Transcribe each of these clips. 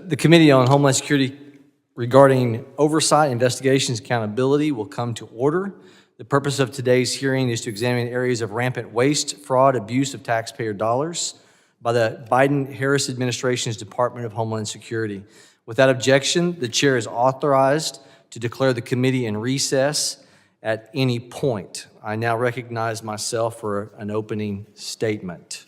The Committee on Homeland Security regarding oversight, investigations, accountability will come to order. The purpose of today's hearing is to examine areas of rampant waste, fraud, abuse of taxpayer dollars by the Biden-Harris administration's Department of Homeland Security. Without objection, the chair is authorized to declare the committee in recess at any point. I now recognize myself for an opening statement.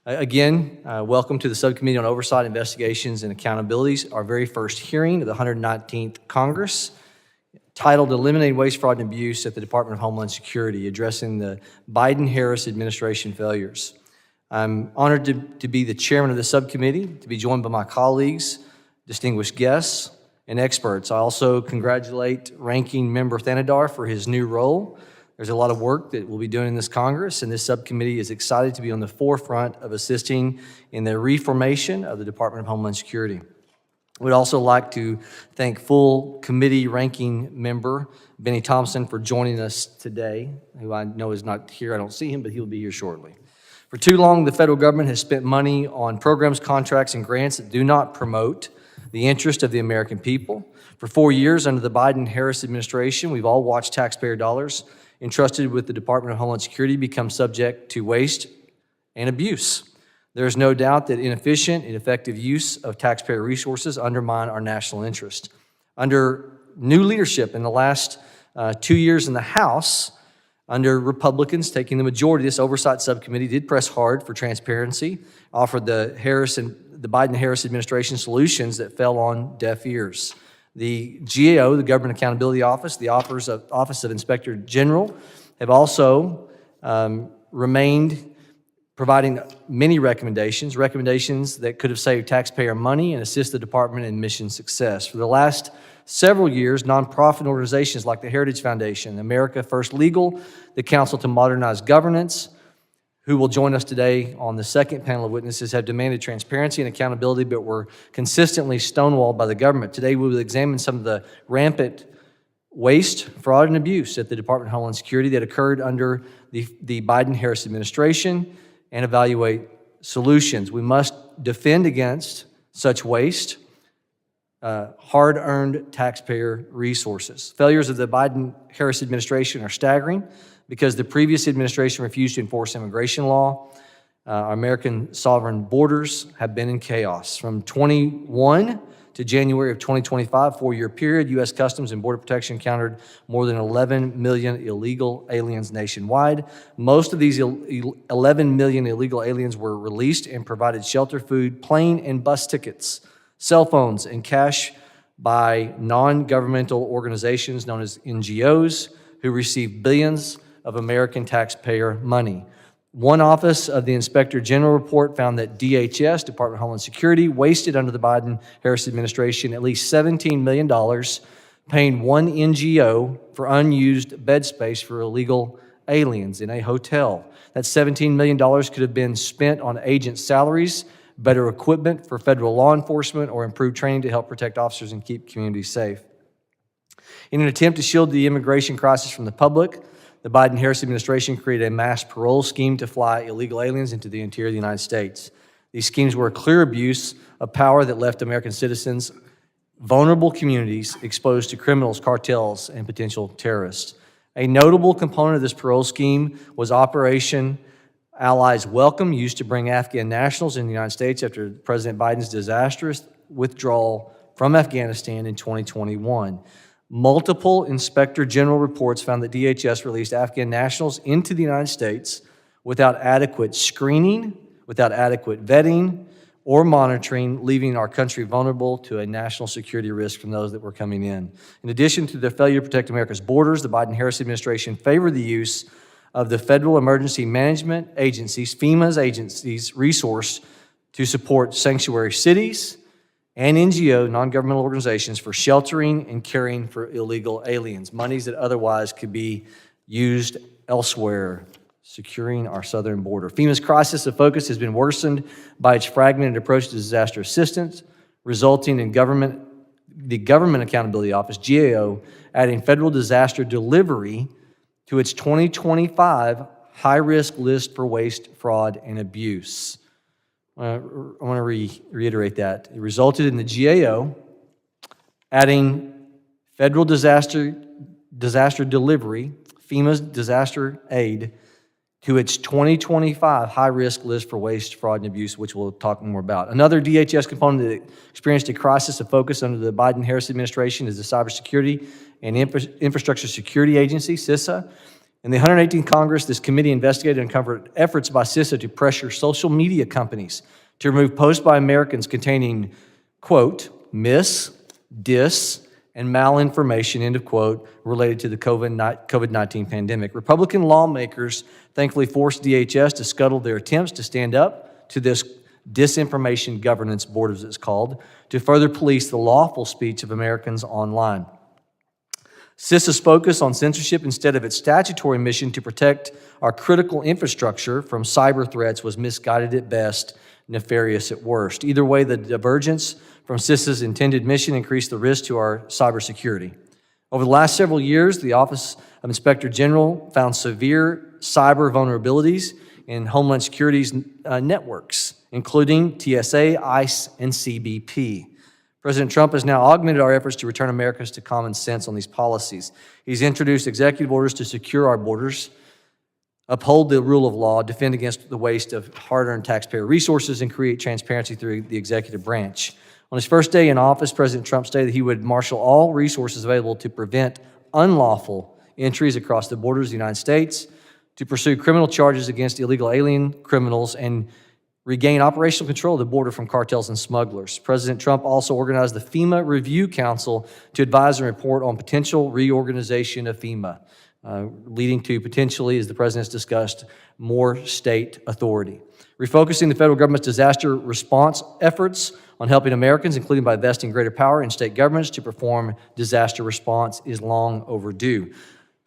Again, welcome to the Subcommittee on Oversight, Investigations, and Accountabilities, our very first hearing of the 119th Congress, titled Eliminating Waste, Fraud, and Abuse at the Department of Homeland Security, addressing the Biden-Harris administration failures. I'm honored to be the chairman of the subcommittee, to be joined by my colleagues, distinguished guests, and experts. I also congratulate Ranking Member Thanedar for his new role. There's a lot of work that we'll be doing in this Congress, and this subcommittee is excited to be on the forefront of assisting in the reformation of the Department of Homeland Security. We'd also like to thank full committee ranking member Benny Thompson for joining us today, who I know is not here. I don't see him, but he'll be here shortly. For too long, the federal government has spent money on programs, contracts, and grants that do not promote the interest of the American people. For 4 years under the Biden-Harris administration, we've all watched taxpayer dollars entrusted with the Department of Homeland Security become subject to waste and abuse. There is no doubt that inefficient and ineffective use of taxpayer resources undermine our national interest. Under new leadership in the last 2 years in the House, under Republicans taking the majority, this oversight subcommittee did press hard for transparency, offered the Biden-Harris administration solutions that fell on deaf ears. The GAO, the Government Accountability Office, the Office of Inspector General, have also remained providing many recommendations that could have saved taxpayer money and assist the department in mission success. For the last several years, nonprofit organizations like the Heritage Foundation, America First Legal, the Council to Modernize Governance, who will join us today on the second panel of witnesses, have demanded transparency and accountability, but were consistently stonewalled by the government. Today, we will examine some of the rampant waste, fraud, and abuse at the Department of Homeland Security that occurred under the Biden-Harris administration and evaluate solutions. We must defend against such waste, hard-earned taxpayer resources. Failures of the Biden-Harris administration are staggering because the previous administration refused to enforce immigration law. Our American sovereign borders have been in chaos. From 21 to January of 2025, 4-year period, U.S. Customs and Border Protection encountered more than 11 million illegal aliens nationwide. Most of these 11 million illegal aliens were released and provided shelter, food, plane and bus tickets, cell phones, and cash by non-governmental organizations known as NGOs who received billions of American taxpayer money. One Office of the Inspector General report found that DHS, Department of Homeland Security, wasted under the Biden-Harris administration at least $17 million, paying one NGO for unused bed space for illegal aliens in a hotel. That $17 million could have been spent on agent salaries, better equipment for federal law enforcement, or improved training to help protect officers and keep communities safe. In an attempt to shield the immigration crisis from the public, the Biden-Harris administration created a mass parole scheme to fly illegal aliens into the interior of the United States. These schemes were a clear abuse of power that left American citizens, vulnerable communities, exposed to criminals, cartels, and potential terrorists. A notable component of this parole scheme was Operation Allies Welcome, used to bring Afghan nationals in the United States after President Biden's disastrous withdrawal from Afghanistan in 2021. Multiple Inspector General reports found that DHS released Afghan nationals into the United States without adequate screening, without adequate vetting, or monitoring, leaving our country vulnerable to a national security risk from those that were coming in. In addition to the failure to protect America's borders, the Biden-Harris administration favored the use of the Federal Emergency Management Agency's, FEMA's agencies, resource to support sanctuary cities and NGO, non-governmental organizations, for sheltering and caring for illegal aliens, monies that otherwise could be used elsewhere, securing our southern border. FEMA's crisis of focus has been worsened by its fragmented approach to disaster assistance, resulting in the Government Accountability Office, GAO, adding federal disaster delivery to its 2025 high-risk list for waste, fraud, and abuse. I want to reiterate that. It resulted in the GAO adding federal disaster delivery, FEMA's disaster aid, to its 2025 high-risk list for waste, fraud, and abuse, which we'll talk more about. Another DHS component that experienced a crisis of focus under the Biden-Harris administration is the Cybersecurity and Infrastructure Security Agency, CISA. In the 118th Congress, this committee investigated and uncovered efforts by CISA to pressure social media companies to remove posts by Americans containing, quote, mis, dis, and malinformation, end of quote, related to the COVID-19 pandemic. Republican lawmakers thankfully forced DHS to scuttle their attempts to stand up to this Disinformation Governance Board, as it's called, to further police the lawful speech of Americans online. CISA's focus on censorship instead of its statutory mission to protect our critical infrastructure from cyber threats was misguided at best, nefarious at worst. Either way, the divergence from CISA's intended mission increased the risk to our cybersecurity. Over the last several years, the Office of Inspector General found severe cyber vulnerabilities in Homeland Security's networks, including TSA, ICE, and CBP. President Trump has now augmented our efforts to return Americans to common sense on these policies. He's introduced executive orders to secure our borders, uphold the rule of law, defend against the waste of hard-earned taxpayer resources, and create transparency through the executive branch. On his first day in office, President Trump stated that he would marshal all resources available to prevent unlawful entries across the borders of the United States, to pursue criminal charges against illegal alien criminals, and regain operational control of the border from cartels and smugglers. President Trump also organized the FEMA Review Council to advise and report on potential reorganization of FEMA, leading to potentially, as the President has discussed, more state authority. Refocusing the federal government's disaster response efforts on helping Americans, including by investing greater power in state governments to perform disaster response, is long overdue.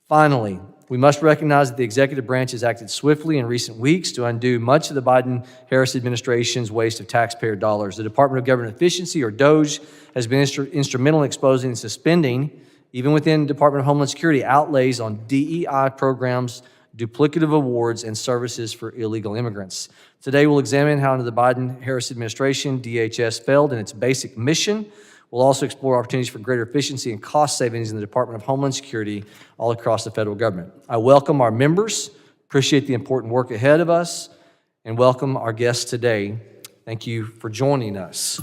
Finally, we must recognize that the executive branch has acted swiftly in recent weeks to undo much of the Biden-Harris administration's waste of taxpayer dollars. The Department of Government Efficiency, or DOGE, has been instrumental in exposing and suspending, even within the Department of Homeland Security, outlays on DEI programs, duplicative awards, and services for illegal immigrants. Today, we'll examine how under the Biden-Harris administration, DHS failed in its basic mission. We'll also explore opportunities for greater efficiency and cost savings in the Department of Homeland Security all across the federal government. I welcome our members, appreciate the important work ahead of us, and welcome our guests today. Thank you for joining us.